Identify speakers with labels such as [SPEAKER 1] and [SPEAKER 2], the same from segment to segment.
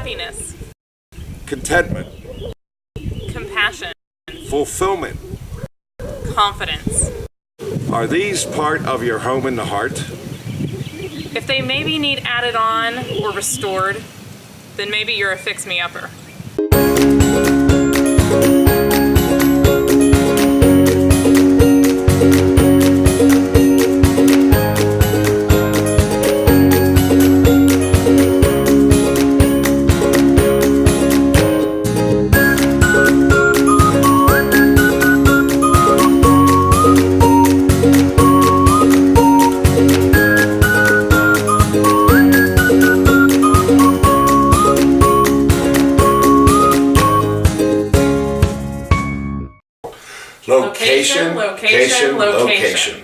[SPEAKER 1] happiness,
[SPEAKER 2] contentment,
[SPEAKER 1] compassion,
[SPEAKER 2] fulfillment.
[SPEAKER 1] confidence.
[SPEAKER 2] Are these part of your home in the heart?
[SPEAKER 1] If they maybe need added on or restored, then maybe you're a fix-me-upper. Location.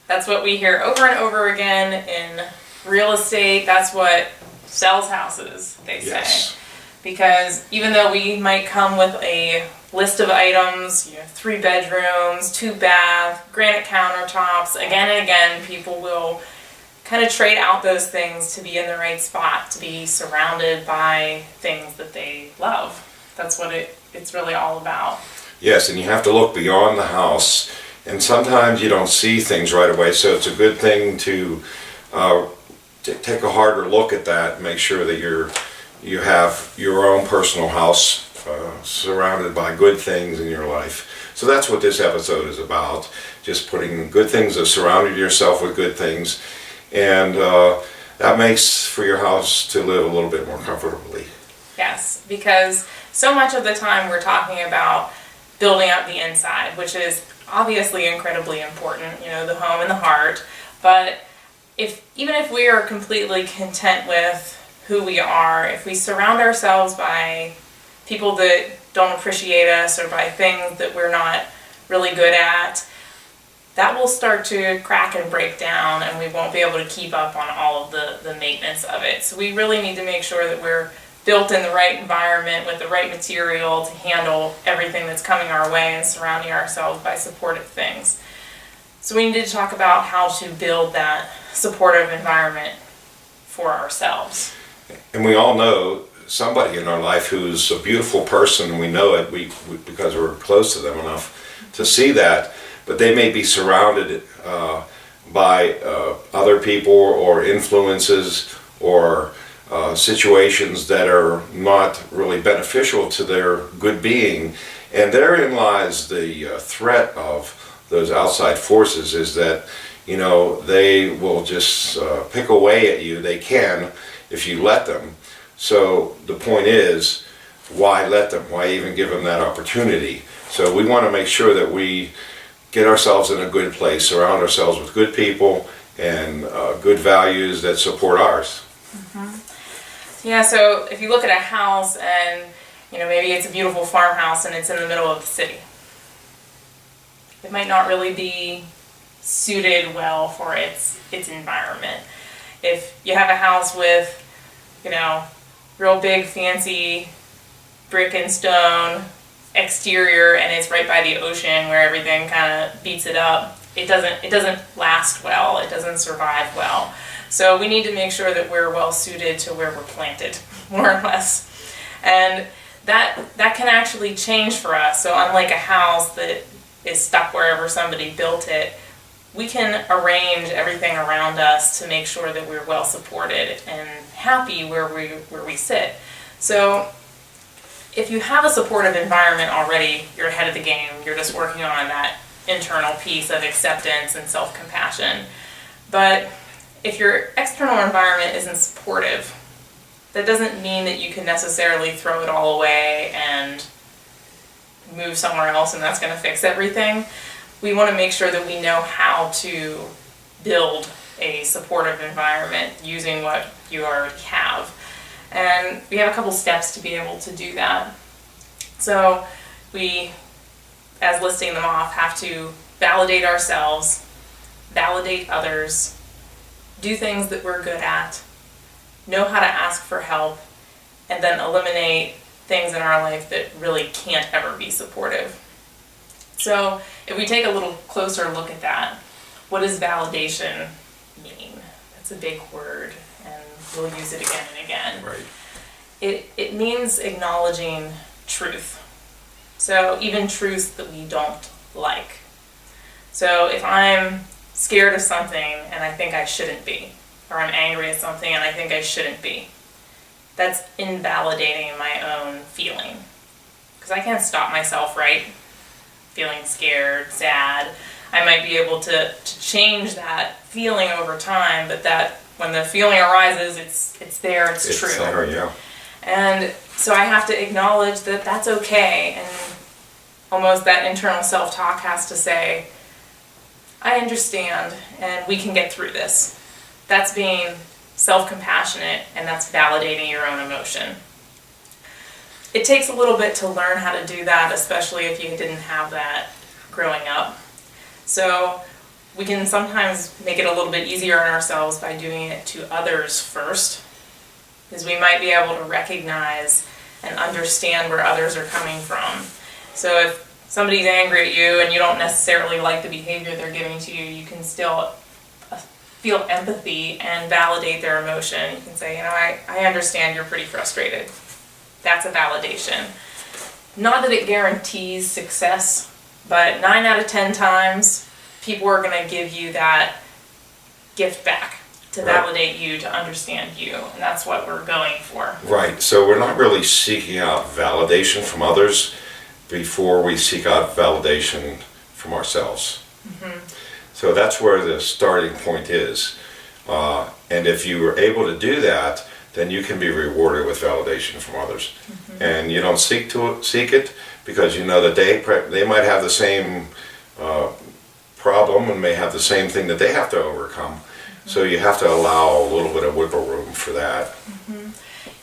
[SPEAKER 1] That's what we hear over and over again in real estate. That's what sells houses, they say.
[SPEAKER 2] Yes.
[SPEAKER 1] Because even though we might come with a list of items, 3 bedrooms, 2 baths, granite countertops, again and again, people will kind of trade out those things to be in the right spot, to be surrounded by things that they love. That's what it's really all about.
[SPEAKER 2] Yes, and you have to look beyond the house, and sometimes you don't see things right away, so it's a good thing to take a harder look at that and make sure that you have your own personal house surrounded by good things in your life. So that's what this episode is about, just putting good things, surrounding yourself with good things, and that makes for your house to live a little bit more comfortably.
[SPEAKER 1] Yes, because so much of the time we're talking about building up the inside, which is obviously incredibly important, the home and the heart. But even if we are completely content with who we are, if we surround ourselves by people that don't appreciate us or by things that we're not really good at, that will start to crack and break down, and we won't be able to keep up on all of the maintenance of it. So we really need to make sure that we're built in the right environment with the right material to handle everything that's coming our way and surrounding ourselves by supportive things. So we need to talk about how to build that supportive environment for ourselves.
[SPEAKER 2] And we all know somebody in our life who's a beautiful person, and we know it because we're close to them enough to see that, but they may be surrounded by other people or influences or situations that are not really beneficial to their good being. And therein lies the threat of those outside forces, is that they will just pick away at you. They can if you let them. So the point is, why let them? Why even give them that opportunity? So we want to make sure that we get ourselves in a good place, surround ourselves with good people and good values that support ours.
[SPEAKER 1] Mm-hmm. Yeah, so if you look at a house and, maybe it's a beautiful farmhouse and it's in the middle of the city, it might not really be suited well for its environment. If you have a house with, real big fancy brick and stone exterior and it's right by the ocean where everything kind of beats it up, it doesn't last well, it doesn't survive well. So we need to make sure that we're well suited to where we're planted, more or less. And that can actually change for us. So unlike a house that is stuck wherever somebody built it, we can arrange everything around us to make sure that we're well supported and happy where we sit. So if you have a supportive environment already, you're ahead of the game. You're just working on that internal piece of acceptance and self-compassion. But if your external environment isn't supportive, that doesn't mean that you can necessarily throw it all away and move somewhere else and that's going to fix everything. We want to make sure that we know how to build a supportive environment using what you already have. And we have a couple steps to be able to do that. So we, as listing them off, have to validate ourselves, validate others, do things that we're good at, know how to ask for help, and then eliminate things in our life that really can't ever be supportive. So if we take a little closer look at that, what does validation mean? That's a big word, and we'll use it again and again.
[SPEAKER 2] Right.
[SPEAKER 1] it means acknowledging truth. So even truth that we don't like. So if I'm scared of something and I think I shouldn't be, or I'm angry at something and I think I shouldn't be, that's invalidating my own feeling. Because I can't stop myself, right? Feeling scared, sad. I might be able to change that feeling over time, but that when the feeling arises, it's there, it's true.
[SPEAKER 2] There, yeah.
[SPEAKER 1] And so I have to acknowledge that that's okay, and almost that internal self-talk has to say, I understand, and we can get through this. That's being self-compassionate, and that's validating your own emotion. It takes a little bit to learn how to do that, especially if you didn't have that growing up. So we can sometimes make it a little bit easier on ourselves by doing it to others first, because we might be able to recognize and understand where others are coming from. So if somebody's angry at you and you don't necessarily like the behavior they're giving to you, you can still feel empathy and validate their emotion. You can say, I understand you're pretty frustrated. That's a validation. Not that it guarantees success, but 9 out of 10 times, people are going to give you that gift back to validate you, to understand you, and that's what we're going for.
[SPEAKER 2] Right, so we're not really seeking out validation from others before we seek out validation from ourselves. Mm-hmm. So that's where the starting point is. And if you are able to do that, then you can be rewarded with validation from others. Mm-hmm. And you don't seek it because you know that they might have the same problem and may have the same thing that they have to overcome. Mm-hmm. So you have to allow a little bit of wiggle room for that.
[SPEAKER 1] Mm-hmm.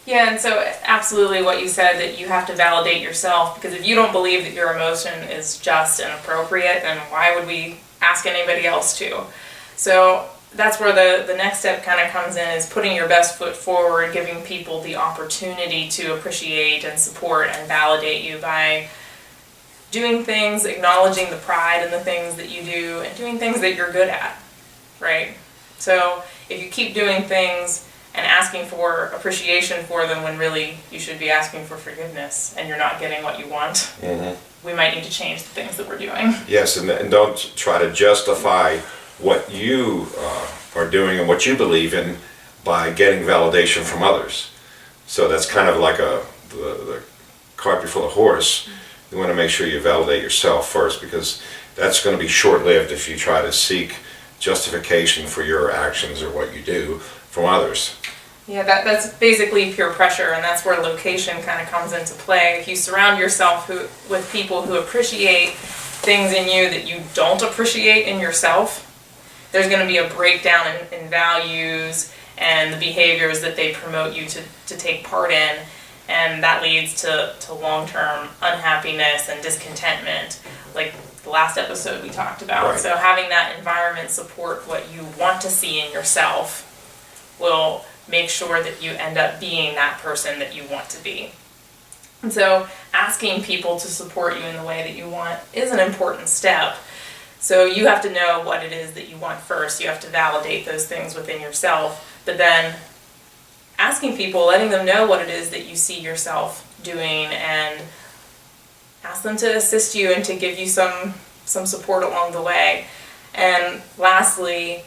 [SPEAKER 1] Yeah, and so absolutely what you said, that you have to validate yourself, because if you don't believe that your emotion is just and appropriate, then why would we ask anybody else to? So that's where the next step kind of comes in, is putting your best foot forward, giving people the opportunity to appreciate and support and validate you by doing things, acknowledging the pride in the things that you do, and doing things that you're good at, right? So if you keep doing things and asking for appreciation for them when really you should be asking for forgiveness and you're not getting what you want, mm-hmm. we might need to change the things that we're doing.
[SPEAKER 2] Yes, and don't try to justify what you are doing and what you believe in by getting validation from others. So that's kind of like the cart before the horse. You want to make sure you validate yourself first, because that's going to be short-lived if you try to seek justification for your actions or what you do from others.
[SPEAKER 1] Yeah, that's basically peer pressure, and that's where location kind of comes into play. If you surround yourself with people who appreciate things in you that you don't appreciate in yourself, there's going to be a breakdown in values and the behaviors that they promote you to take part in, and that leads to long-term unhappiness and discontentment, like the last episode we talked about. Right. So having that environment support what you want to see in yourself will make sure that you end up being that person that you want to be. And so asking people to support you in the way that you want is an important step. So you have to know what it is that you want first. You have to validate those things within yourself, but then asking people, letting them know what it is that you see yourself doing, and ask them to assist you and to give you some support along the way. And lastly,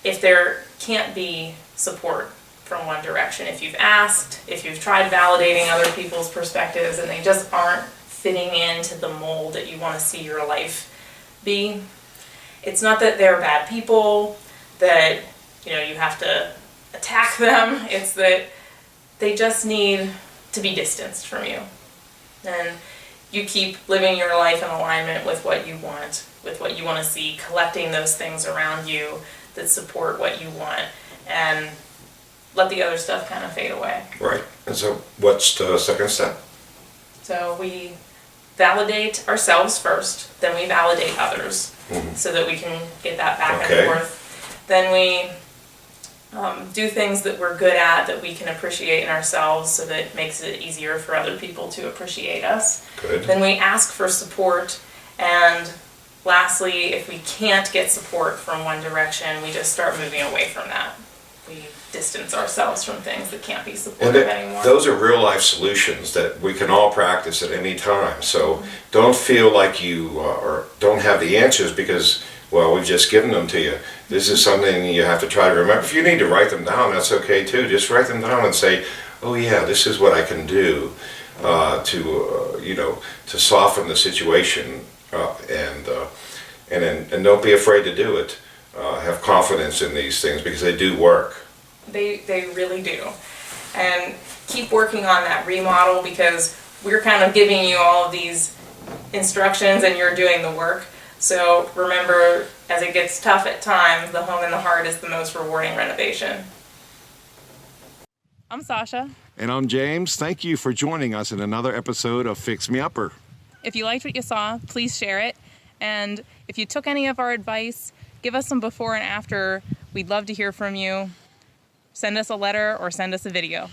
[SPEAKER 1] if there can't be support from one direction, if you've asked, if you've tried validating other people's perspectives and they just aren't fitting into the mold that you want to see your life be, it's not that they're bad people, that you have to attack them. It's that they just need to be distanced from you, and you keep living your life in alignment with what you want, with what you want to see, collecting those things around you that support what you want, and let the other stuff kind of fade away.
[SPEAKER 2] Right. And so what's the second step?
[SPEAKER 1] So we validate ourselves first, then we validate others, mm-hmm. so that we can get that back and forth. Then we do things that we're good at, that we can appreciate in ourselves, so that it makes it easier for other people to appreciate us.
[SPEAKER 2] Good.
[SPEAKER 1] Then we ask for support, and lastly, if we can't get support from one direction, we just start moving away from that. We distance ourselves from things that can't be supportive anymore.
[SPEAKER 2] Those are real life solutions that we can all practice at any time. So don't feel like you or don't have the answers because, well, we've just given them to you. This is something you have to try to remember. If you need to write them down, that's okay too. Just write them down and say, oh yeah, this is what I can do to soften the situation, and don't be afraid to do it. Have confidence in these things because they do work.
[SPEAKER 1] They really do. And keep working on that remodel because we're kind of giving you all of these instructions and you're doing the work. So remember, as it gets tough at times, the home in the heart is the most rewarding renovation. I'm Sasha.
[SPEAKER 2] And I'm James. Thank you for joining us in another episode of Fix Me Upper.
[SPEAKER 1] If you liked what you saw, please share it. And if you took any of our advice, give us some before and after. We'd love to hear from you. Send us a letter or send us a video.